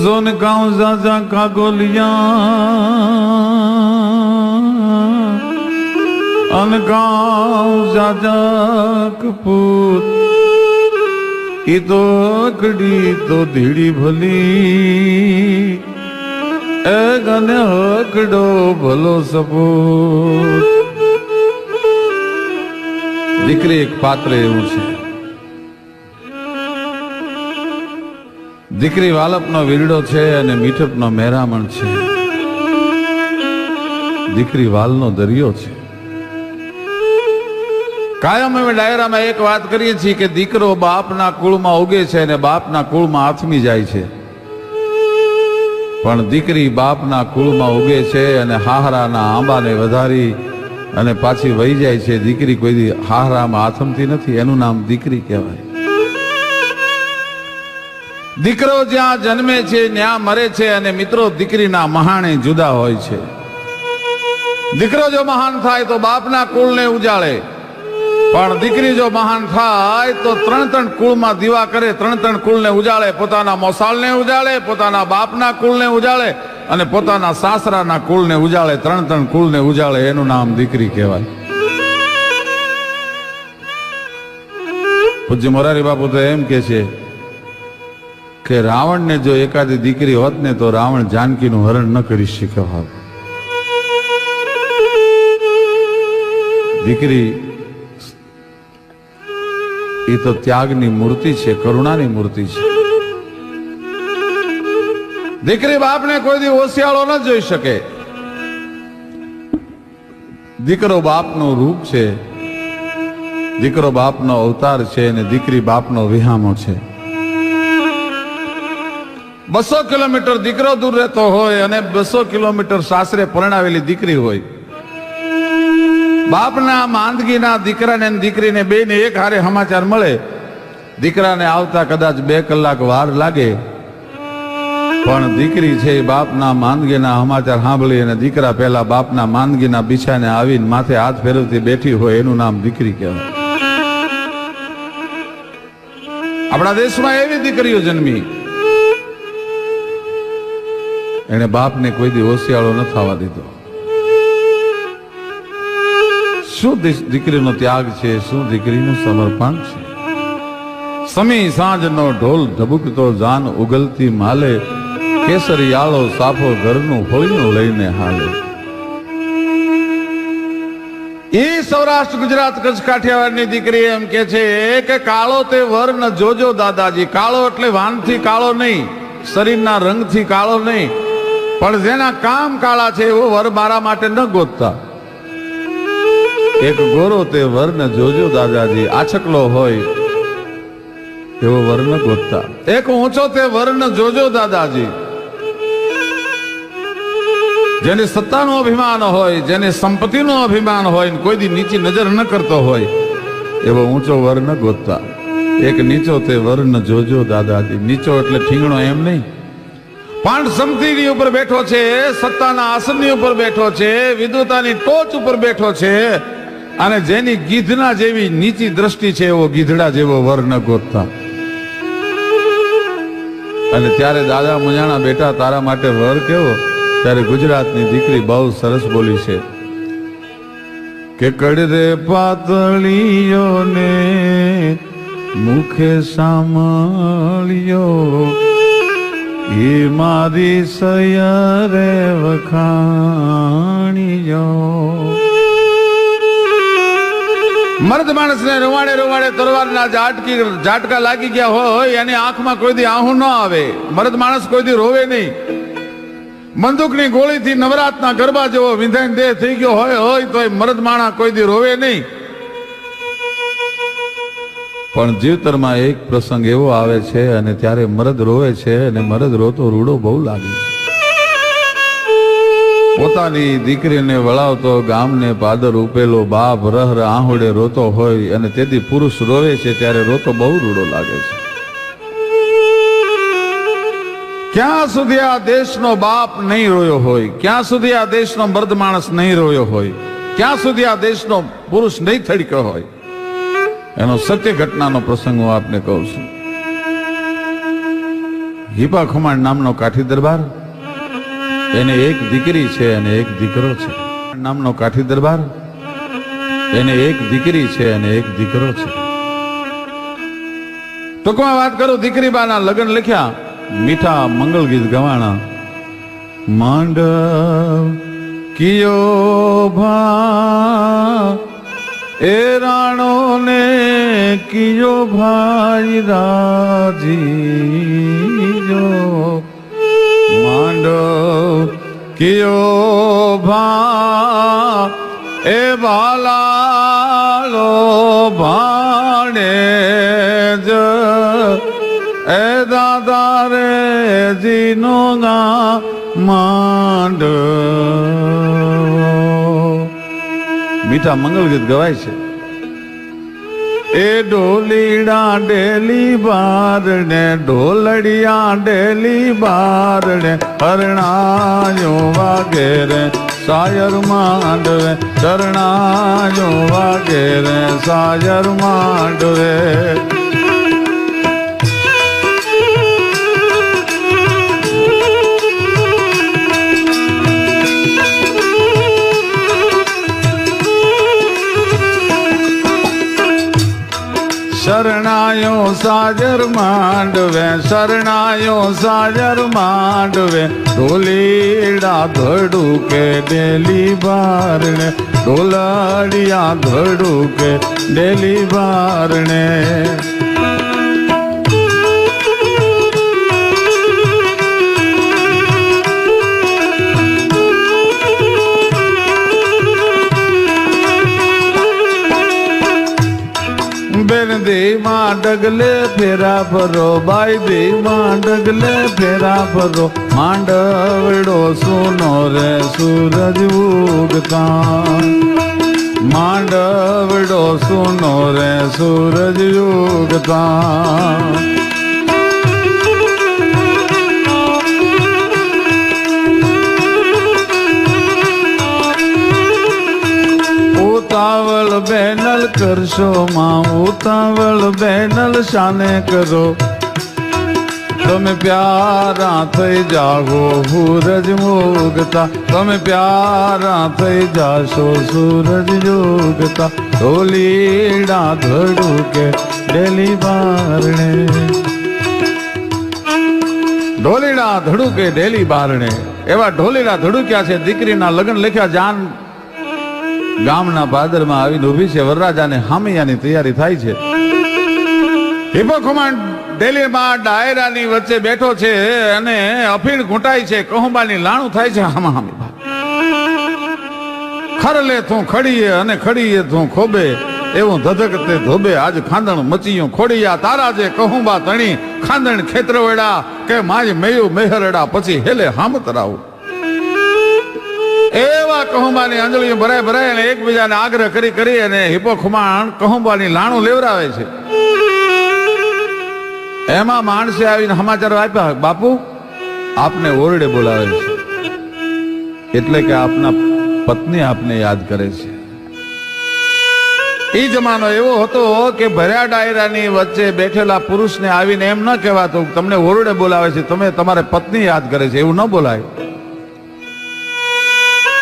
Zone गाँव जाजा कागोलिया अन गाँव जाजा कपूत ई तो अकड़ी तो धीड़ी भली ए गने हकड़ो भलो सपूत। દીકરી એક પાત્ર એવું છે, દીકરી વાલપનો વીરડો છે અને મીઠપનો મહેરામણ છે, દીકરી વાલનો દરિયો છે। કાયમ અમે ડાયરામાં એક વાત કરીએ છીએ કે દીકરો બાપના કુળમાં ઉગે છે અને બાપના કુળમાં આથમી જાય છે, પણ દીકરી બાપના કુળમાં ઉગે છે અને હાહરાના આંબાને વધારી અને પાછી વહી જાય છે। દીકરી કોઈ દી હાહરામાં આથમતી નથી, એનું નામ દીકરી કહેવાય। દીકરો જ્યાં જન્મે છે ત્યાં મરે છે અને મિત્રો દીકરીના મહાણે જુદા હોય છે। દીકરો જો મહાન થાય તો બાપના કુળને ઉજાળે, પણ દીકરી જો મહાન થાય તો ત્રણ કુળમાં દીવા કરે, ત્રણ કુળને ઉજાળે, પોતાના મોસાળને ઉજાળે, પોતાના બાપના કુળને ઉજાળે અને પોતાના સાસરાના કુળને ઉજાળે, ત્રણ કુળને ઉજાળે, એનું નામ દીકરી કહેવાય। પૂજ્ય મોરારી બાપુ તો એમ કે છે કે રાવણને જો એકાદી દીકરી હોત ને તો રાવણ જાનકીનું હરણ ન કરી શક્યો હોત। દીકરી એ તો ત્યાગની મૂર્તિ છે, કરુણાની મૂર્તિ છે। દીકરી બાપને કોઈ દી ઓસિયાળો ન જોઈ શકે। દીકરો બાપનું રૂપ છે, દીકરો બાપનો અવતાર છે અને દીકરી બાપનો વિહામો છે। 200 કિલોમીટર દીકરો દૂર રહેતો હોય અને 200 કિલોમીટર સાસરે પરણાવેલી દીકરી હોય, બાપના માંદગીના દીકરાને દીકરીને બેને એક હારે સમાચાર મળે। દીકરાને આવતા કદાચ 2 કલાક વાર લાગે, પણ દીકરી છે બાપના માંદગીના સમાચાર સાંભળી અને દીકરા પહેલા બાપના માંદગીના બિછાને આવીને માથે હાથ ફેરવતી બેઠી હોય, એનું નામ દીકરી કહેવાય। આપણા દેશમાં એવી દીકરીઓ જન્મી, એને બાપને કોઈ દી ઓસિયાળો ન થવા દીધો। શું દીકરીનો ત્યાગ છે, શું દીકરીનું સમર્પણ છે। સમી સાંજનો ઢોલ ધબુકતો જાન ઉગલતી માલે, કેસરિયાળો સાફો ઘરનું હોળિયું લઈને હાલે। એ સૌરાષ્ટ્ર ગુજરાત કચ્છ કાઠિયાવાડની દીકરી એમ કે છે કે કાળો તે વર્ણ જોજો દાદાજી। કાળો એટલે વાનથી કાળો નહીં, શરીરના રંગથી કાળો નહીં, પણ જેના કામ કાળા છે એવો વર મારા માટે ન ગોતતા। એક ગોરો તે વર્ણ જોજો દાદાજી, આછકલો હોય એવો વર્ણ ગોતતા। એક ઊંચો તે વર્ણ જોજો દાદાજી, જેને સત્તાનું અભિમાન હોય, જેને સંપત્તિનું અભિમાન હોય, કોઈ દી નીચી નજર ન કરતો હોય એવો ઊંચો વર્ણ ગોતતા। એક નીચો તે વર્ણ જોજો દાદાજી। નીચો એટલે ઠીંગણો એમ નહીં, પાંડ સંપત્તિની ઉપર બેઠો છે, સત્તાના આસનની ઉપર બેઠો છે, વિદ્વતાની ટોચ ઉપર બેઠો છે અને જેની ગીધના જેવી નીચી દ્રષ્ટિ છે એવો ગીધડા જેવો વર ન ગોતતા। અને ત્યારે દાદા મુંજાણા બેટા તારા માટે વર કેવો, ત્યારે ગુજરાતની દીકરી બહુ સરસ બોલી છે કે કડરે પાતળીયો ને મુખે સાંભળ્યો, એ મારી સયરે વખાણ્યો। મર્દ માણસને રૂવાડે રૂવાડે તલવારના ઝાટકા લાગી ગયા હોય, એની આંખમાં કોઈ દી આહું ન આવે। મર્દ માણસ કોઈ દી રોવે નહીં। બંદૂકની ગોળીથી નવરાતના ગરબા જેવો વિંધાઈને દેહ થઈ ગયો હોય તો મર્દ માણસ કોઈ દી રોવે નહીં। પણ જીવતરમાં એક પ્રસંગ એવો આવે છે અને ત્યારે મરદ રોવે છે અને મરદ રોતો રૂડો બહુ લાગે છે। પોતાની દીકરીને વળાવતો ગામને પાદર ઉપેલો બાપ રહ આહુડે રોતો હોય અને તેથી પુરુષ રોવે છે ત્યારે રોતો બહુ રૂડો લાગે છે। ક્યાં સુધી આ દેશનો બાપ નહીં રોયો હોય, ક્યાં સુધી આ દેશનો મર્દ માણસ નહીં રોયો હોય। ક્યાં સુધી આ દેશનો પુરુષ નહીં થડક્યો હોય. એનો સત્ય ઘટનાનો પ્રસંગ હું આપને કહું છું. હિપા ખુમાણ નામનો કાઠી દરબાર, એને એક દીકરી છે અને એક દીકરો છે. નામનો કાઠી દરબાર, એને એક દીકરી છે અને એક દીકરો છે. ટૂંકમાં વાત કરું, દીકરી બાના લગ્ન લખ્યા, મીઠા મંગલ ગીત ગવાણા. માંડવ કિયો ભા એ રાણો ને કિયો ભાઈ રાજી જો. માંડવ કિયો ભા એ ભાલાલો ભાણે જ એ દાદા રે જીનો ગા માંડ. મીઠા મંગલ ગીત ગવાય છે. એ ઢોલીડા ડેલી બારણે, ઢોલડિયા ડેલી બારણે, હરણાયો વાગે રે સાયર માંડવે, શરણાયો વાગે રે સાયર માંડવે. શરણાયો સાજર માંડવે, શરણાયો સાજર માંડવે, ઢોલીડા ધડુકે ડેલી બારણે, ઢોલડિયા ધડુકે ડેલી બારણે. બેન દેમાં ડગલે ફેરા ફરો, બાઈ દેમાં ડગલે ફેરા ફરો, માંડવડો સુનો રે સૂરજ ઉગતા, માંડવડો સુનો રે સૂરજ ઉગતા. ઉતાવળ બેનલ કરશો માં, ઉતાવળ બેનલ શાને કરો, તમે પ્યારા થઈ જાગો સૂરજ ઉગતા, તમે પ્યારા થઈ જાશો સૂરજ ઉગતા. ઢોલીડા ધડુકે ડેલી બારણે, ઢોલીડા ધડુકે ડેલી બારણે. એવા ઢોલીડા ધડુક્યા છે. દીકરીના લગ્ન લખ્યા, જાન ગામના પાદરમાં આવીને ઉભી છે. વરરાજાને હામિયાની તૈયારી થાય છે. હિપો ખુમાણ ડેલીમાં ડાયરાની વચ્ચે બેઠો છે અને અફીણ ઘૂંટાય છે. કહુંબાની લાણું થાય છે. હામા હામી ખરલે તું ખડીએ અને ખડીએ તું ખોબે, એવું ધધકતે ધોબે આજ ખાંદણ મચીયું ખોડિયા, તારા જે કહુંબા તણી ખાંદણ ખેતરવેડા, કે માજ મેયું મેહરડા પછી હેલે હામ તરાવું. એવા કહુંબાની અંજળીઓ ભરાય ભરાય અને એકબીજાને આગ્રહ કરી કરી અને હિપો ખુમાણ કહુંબાની લાણું લેવરાવે છે. એમાં માણસે આવીને સમાચાર આપ્યા, બાપુ આપને ઓરડે બોલાવે છે, એટલે કે આપના પત્ની આપને યાદ કરે છે. એ જમાનો એવો હતો કે ભર્યા ડાયરાની વચ્ચે બેઠેલા પુરુષને આવીને એમ ન કહેવાતું તમને ઓરડે બોલાવે છે, તમે તમારે પત્ની યાદ કરે છે, એવું ન બોલાય.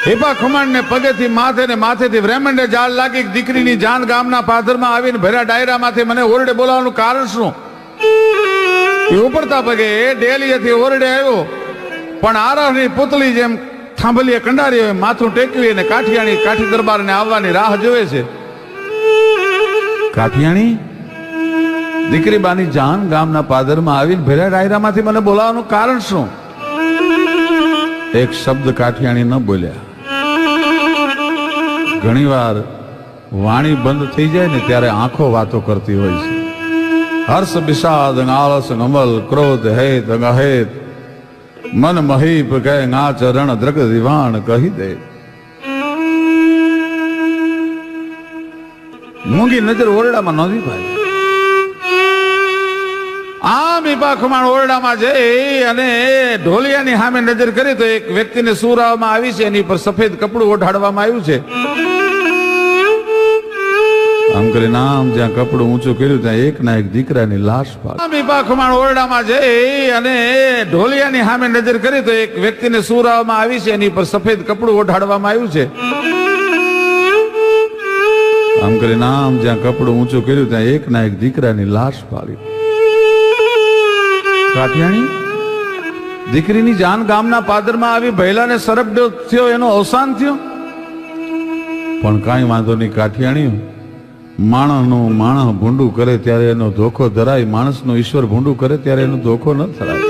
હિપા ખુમાણ ને પગેથી માથે ને માથેથી બ્રહ્માંડે જાળ લાગી. દીકરીની જાન ગામના પાદરમાં આવીને ભર્યા ડાયરામાંથી મને ઓરડે બોલાવવાનું કારણ શું? એ ઉપડતા પગે ડેલીએથી ઓરડે આવ્યો, પણ આરહની પુતળી જેમ થાંભલીએ કંડારી હોય માથું ટેકવી અને કાઠી દરબારને આવવાની રાહ જોવે છે. કાઠિયાણી દીકરી બાની જાન ગામના પાદરમાં આવીને ભર્યા ડાયરામાંથી મને બોલાવવાનું કારણ શું? એક શબ્દ કાઠિયાણી ન બોલ્યા. ઘણીવાર વાણી બંધ થઈ જાય ને ત્યારે આંખો વાતો કરતી હોય છે. હર્ષ વિષાદ આળસ અમલ ક્રોધ હેત અહેત મન મહીપ કહે ના ચરણ દ્રગ દિવાણ કહી દે. મૂંગી નજર ઓરડામાં નોંધી ભાઈ. આમ હિપા ખુમાણ ઓરડામાં જઈ અને ઢોલિયાની સામે નજર કરી તો એક વ્યક્તિને સુરાવવામાં આવી છે, એની પર સફેદ કપડું ઓઢાડવામાં આવ્યું છે. આમ કરીને આમ જ્યાં કપડું ઊંચું કર્યું ત્યાં એક ના એક દીકરાની લાશ પાડી. મીપા ખુમાણ ઓરડામાં જઈ અને ઢોલિયાની સામે નજર કરી તો એક વ્યક્તિને સુરાવવામાં આવી છે, એની પર સફેદ કપડું ઓઢાડવામાં આવ્યું છે. આમ કરીને આમ જ્યાં કપડું ઊંચું કર્યું ત્યાં એક ના એક દીકરાની લાશ પાડી. કાઠિયાણી દીકરીની જાન ગામના પાદરમાં આવી ભૈલાને સરપડો થયો, એનો અવસાન થયો. પણ કાંઈ વાંધો નહીં કાઠિયાણી, માણસનું માણસ ભૂંડું કરે ત્યારે એનો ધોખો ધરાય, માણસનું ઈશ્વર ભૂંડું કરે ત્યારે એનો ધોખો ન ધરાય.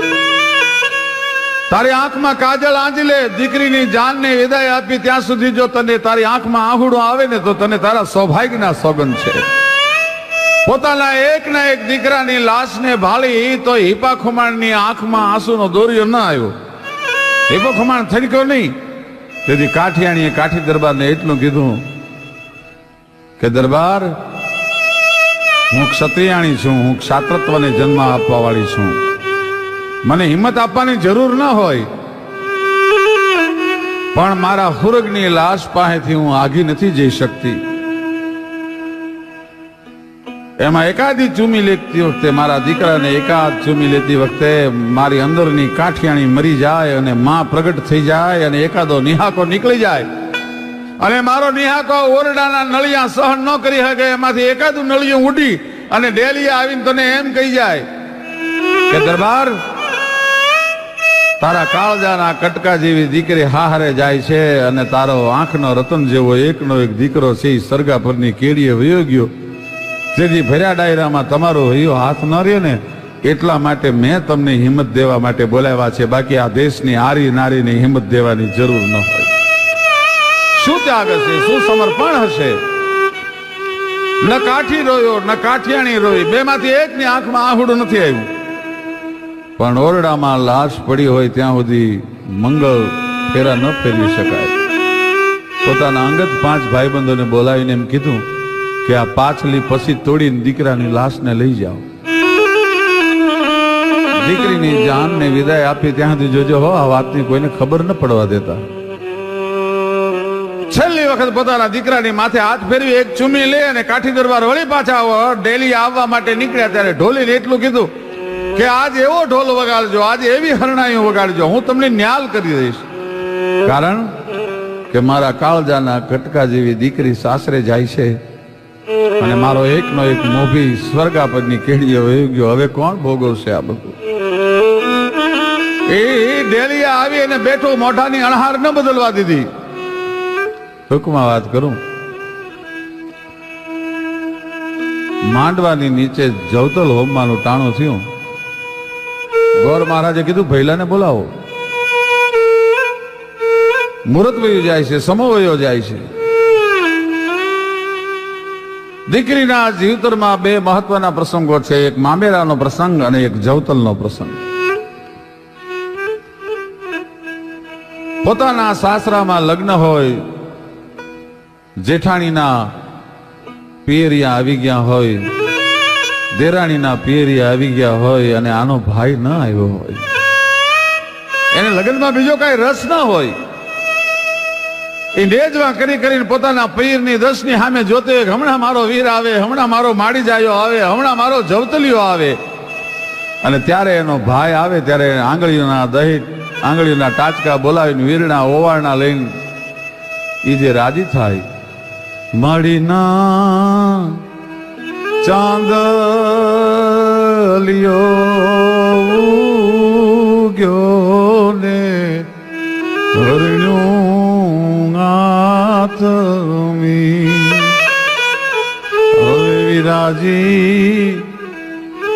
તારી આંખમાં કાજલ આંજી લે, દીકરીની જાનને વિદાય આપી ત્યાં સુધી જો તને તારી આંખમાં આહુડો આવે ને તો તને તારા સૌભાગ્યના સોગંદ છે. પોતાના એક ના એક દીકરાની લાશને ભાળી તો હિપા ખુમાણની આંખમાં આંસુનો દોરિયો ન આવ્યો. હિપા ખુમાણ થડક્યો નહીં. તેથી કાઠિયાણીએ કાઠી દરબારને એટલું કીધું કે દરબાર, હું ક્ષત્રિયાણી છું, હું ક્ષાત્રત્વને જન્મ આપવા વાળી છું. મને હિંમત આપવાની જરૂર ન હોય, પણ મારા હુરગની લાશ પાસેથી હું આગી નથી જઈ શકતી. એમાં એકાદી ચૂમી લેતી વખતે, મારા દીકરાને એકાદ ચૂમી લેતી વખતે મારી અંદરની કાઠિયાણી મરી જાય અને માં પ્રગટ થઈ જાય અને એકાદો નિહાકો નીકળી જાય અને મારો નિહાકો ઓરડાના નળિયા સહન ન કરી શકે, એમાંથી એકાદું નળિયું ઉડી અને ડેલીયા આવીને તને એમ કહી જાય કે દરબાર, તારા કાળજાના કટકા જેવી દીકરી હારે જાય છે અને તારો આંખનો રતન જેવો એકનો એક દીકરો છે એ સરગા પરની કેડીએ વયો ગયો. જેથી ભર્યા ડાયરામાં તમારો હૈયો હાથ ન રહ્યો ને, એટલા માટે મેં તમને હિંમત દેવા માટે બોલાવ્યા છે. બાકી આ દેશની આરી નારીને હિંમત દેવાની જરૂર ન હોય. શું ત્યાગ હશે, શું સમર્પણ હશે. ન કાઠી રોયો ન કાઠિયાણી રોઈ, બેમાંથી એકની આંખમાં આહુડું નથી આવ્યું. પણ ઓરડામાં લાશ પડી હોય ત્યાં સુધી મંગળ ફેરા ન ફેરવી શકાય. પોતાના અંગત 5 ભાઈબંધોને બોલાવીને એમ કીધું કે આ પાછલી પછી તોડીને દીકરાની લાશને લઈ જાઓ. દીકરીની જાનને વિદાય આપી ત્યાં સુધી જોજો હો, આ વાતની કોઈને ખબર ન પડવા દેતા. છેલ્લી વખત પોતાના દીકરાની માથે હાથ ફેરવી એક ચૂમી લે અને કાઠી દરબાર વળી પાછા ડેલી આવવા માટે નીકળ્યા ત્યારે ઢોલીને એટલું કીધું કે આજ એવો ઢોલ વગાડજો, આજે એવી હરણાઈઓ વગાડજો, હું તમને ન્યાલ કરી દઈશ. કારણ કે મારા કાળજાના કટકા જેવી દીકરી સાસરે જાય છે અને મારો એકનો એક મોભી સ્વર્ગાપદની કેડીએ વહી ગયો. હવે કોણ ભોગવશે આ બધું? એ ડેલીયા આવી અને બેઠો, મોઢાની અણહાર ન બદલવા દીધી. ટૂંકમાં વાત કરું, માંડવાની નીચે જવતલ હોમવાનું ટાણું થયું. ગોર મહારાજે કીધું ભૈલાને બોલાવો. મુહૂર્ત વયું જાય છે, સમો વયો જાય છે. દીકરીના જીવતરમાં 2 મહત્વના પ્રસંગો છે, એક મામેરાનો પ્રસંગ અને એક જવતલનો પ્રસંગ. પોતાના સાસરામાં લગ્ન હોય, જેઠાણીના પિયરિયા આવી ગયા હોય, દેરાણીના પિયરિયા આવી ગયા હોય અને આનો ભાઈ ન આવ્યો હોય, એને લગ્નમાં બીજો કઈ રસ ન હોય, એ નેજવા કરી કરીને પોતાના પીરની 10ની સામે જોતો હોય, હમણાં મારો વીર આવે, હમણાં મારો માડી જાયો આવે, હમણાં મારો જવતલિયો આવે. અને ત્યારે એનો ભાઈ આવે ત્યારે આંગળીઓના દહીં, આંગળીઓના ટાચકા બોલાવીને વીરના ઓવાળના લઈને એ જે રાજી થાય, માડીના ચાંદલિયો ગયો ને હરણ્યું આતમી. હવે વિરાજી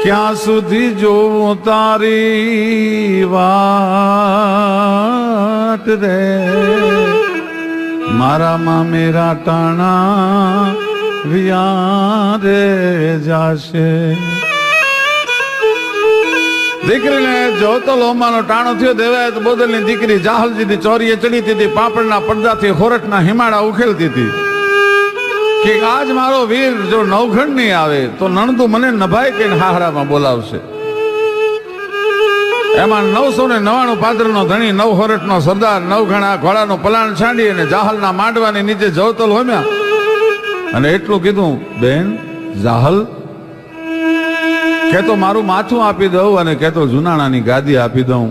ક્યાં સુધી જોઉં તારી વાટ રે, મારા મામેરા ટાણા વિયારે જાશે. દીકરીને જોતલ હોમાનો ટાણો થયો. દેવાયત બોદલની દીકરી જાહલજીની ચોરીએ ચડી હતી, પાપડના પડદાથી ખોરટના હિમાડા ઉખેલતી હતી કે આજ મારો વીર જો નવઘણ નહીં આવે તો નણદુ મને નભાઈ કે હાહરામાં બોલાવશે. એમાં 999 પાદરનો ધણી, 9 હોરટનો સરદાર, 9 ઘણા ઘોડાનું પલાણ છાંડી અને જાહલના માંડવાની નીચે જવતલ હોમ્યા અને એટલું કીધું, બેન જાહલ કે તો મારું માથું આપી દઉં અને કે તો જુનાણાની ગાદી આપી દઉં.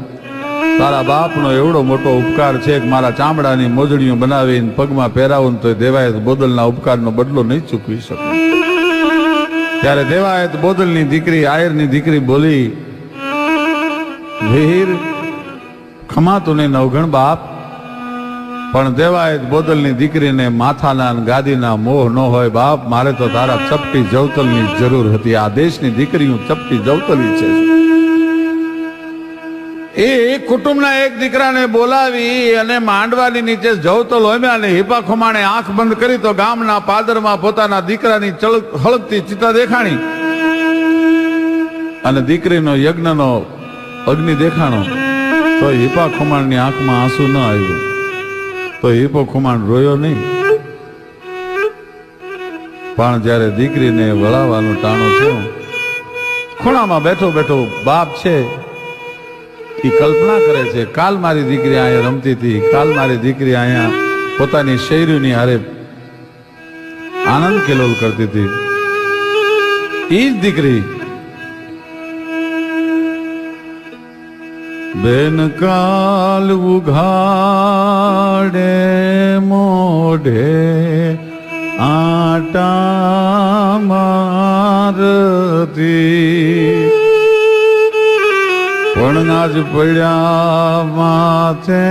તારા બાપનો એવડો મોટો ઉપકાર છે કે મારા ચામડાની મોજડીઓ બનાવીને પગમાં પહેરાવું તો દેવાયત બોદલના ઉપકારનો બદલો નહીં ચૂકવી શકું. ત્યારે દેવાયત બોદલની દીકરી, આયરની દીકરી બોલી, વીર ખમા તુને નવઘણ બાપ, પણ દેવાયત બોદલની દીકરીને માથાના ગાદીના મોહ ન હોય બાપ. મારે તો તારા ચપટી જવતલની જરૂર હતી. આ દેશની દીકરીઓ ચપટી જવતલી છે. એ કુટુંબના એક દીકરાને બોલાવી અને માંડવાની નીચે જવતલ હોમ્યા અને હિપા ખુમાણે આંખ બંધ કરી તો ગામના પાદરમાં પોતાના દીકરાની હળગતી ચિતા દેખાણી અને દીકરીનો યજ્ઞનો અગ્નિ દેખાણો. તો હિપા ખુમાણની આંખમાં આંસુ ન આવ્યું. તો હિપો ખુમાણ રોયો નહીં. પણ જ્યારે દીકરીને વળાવવાનું ટાણું થયું, ખૂણામાં બેઠો બેઠો બાપ છે એ કલ્પના કરે છે, કાલ મારી દીકરી અહીંયા રમતી હતી, કાલ મારી દીકરી અહીંયા પોતાની શૈરીની હારે આનંદ કેલોલ કરતી હતી. એ જ દીકરી બેન કાલ ઉઘાડે મોઢે આટા મારતી, પણ આજ પડ્યા માથે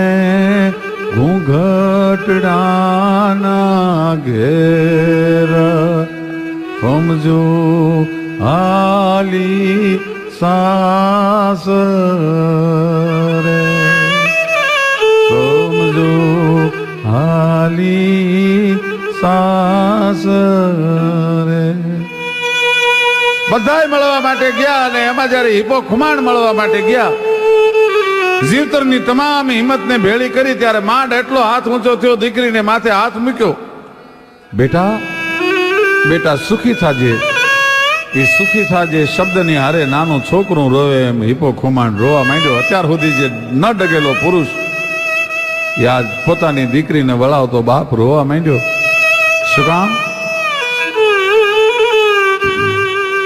ઘૂંઘટડાના ઘેર સમજો હાલી સાસ રે, સમજો હાલી સાસ રે. બધાય મળવા માટે ગયા અને એમાં જયારે હિપો ખુમાણ મળવા માટે ગયા, જીવતરની તમામ હિંમતને ભેળી કરી ત્યારે માંડ એટલો હાથ ઊંચો થયો, દીકરીને માથે હાથ મૂક્યો. બેટા બેટા સુખી થાજે. એ સુખી થાજે શબ્દની હારે નાનું છોકરું રોવે એમ હિપો ખુમાણ રોવા માંડ્યો. અત્યાર સુધી જે ન ડગેલો પુરુષ યાદ પોતાની દીકરીને વળાવતો બાપ રોવા માંડ્યો. શું કામ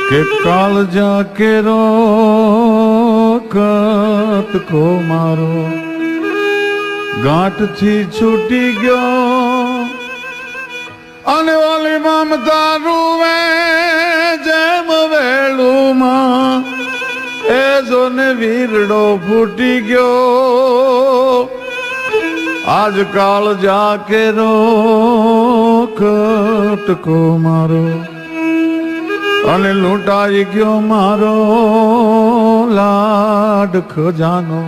કે કાલ જાકે રો કત કો મારો ગાંઠથી છૂટી ગયો અને ઓલી મમતા રૂવે જેમ વેલુમાં એ જોને વીરડો ફૂટી ગયો. આજ કાળ જાકે રો કત કો મારો અને લૂંટાઈ ગયો મારો લાડ ખજાનો.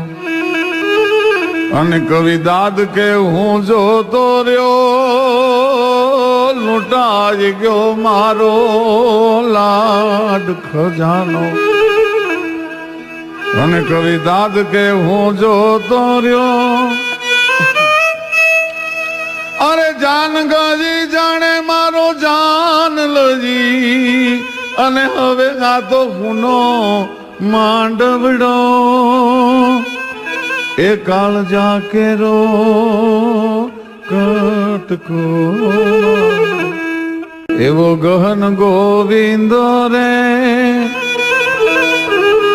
અને કવિ દાદ કે હું જોતો રહ્યો, લૂંટાઈ ગયો મારો લાડ ખજાનો. અને કવિ દાદ કે હું જોતો રહ્યો, અરે જાન ગાજી જાણે મારો જાન લજી. અને હવે આ તો હુનો માંડવડો એ કાળ જાકે રો કટકો. એવો ગહન ગોવિંદો રે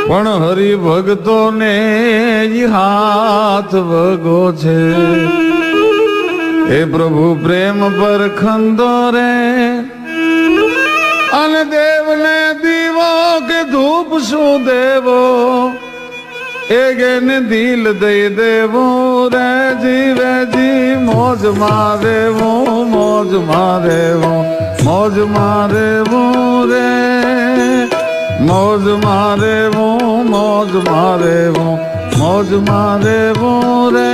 પણ હરિભક્તો ને હાથ વગો છે. એ પ્રભુ પ્રેમ પર ખંદો રે અને દેવને દીવો કે ધૂપ શું દેવો એ ગેને દિલ દઈ દેવો રે. જીવે જી મોજ મારેવો, મોજ મારેવો, મોજ મારેવો રે, મોજ મારેવો, મોજ મારેવો, મોજ મારેવો રે.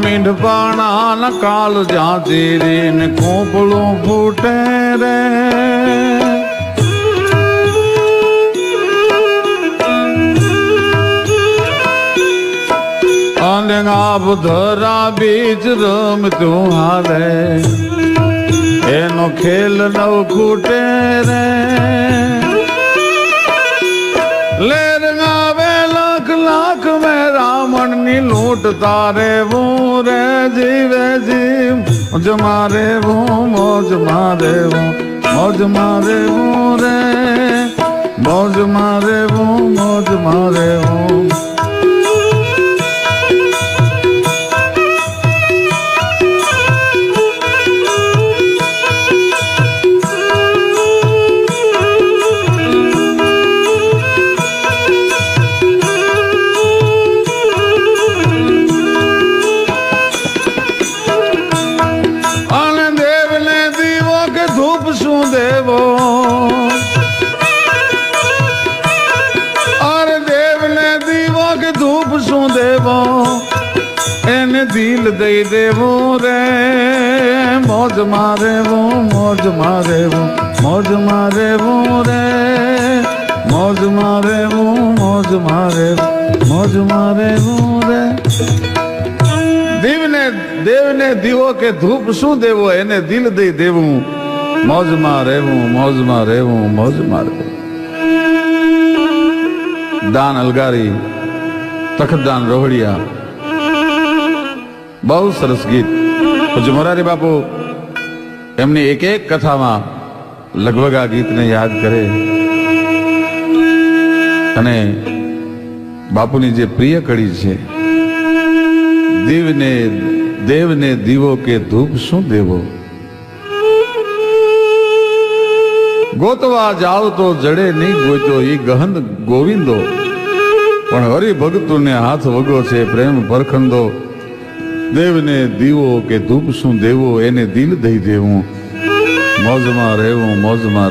મીંઢપાણા ન કાલ જ્યાં ચીરીને ખોપલું ફૂટે રે અને આપ ધરા બીજ રમતું હાલે એનો ખેલ નવ ખૂટે રે લેર ગાવે લાખ લાખ મેં રાવણ ની લૂંટ તારે હું રે જીવે જીવ મોજ મારે હું મોજ મારે હું મોજ મારે હું રે મોજ મારે હું મોજ મારે હું દેવો અરે દેવને દીવો કે ધૂપ શું દેવો એને દિલ દઈ દેવું રે મોજ મારે હું મોજ મારે હું મોજ મારે હું રે મોજ મારે હું મોજ મારે મોજ મારે હું રે દેવને દીવો કે ધૂપ શું દેવો એને દિલ દઈ દેવું મોજમાં રહેવું મોજમાં રહેવું મોજમાં રહેવું દાન અલગારી તખતદાન રોહડિયા બહુ સરસ ગીત પછી મોરારી બાપુ એમની એક એક કથામાં લગભગ આ ગીતને યાદ કરે અને બાપુની જે પ્રિય કડી છે દેવને દીવો કે ધૂપ શું દેવો ગોતવા જાવ તો જડે નહીં ગોતો એ ગહન ગોવિંદો પણ હરિભક્તુને હાથ વગો છે પ્રેમ પરખંદો દેવને દીવો કે ધૂપ શું દેવો એને દિલ દઈ દેવું મોજમાં રહેવું મોજમાં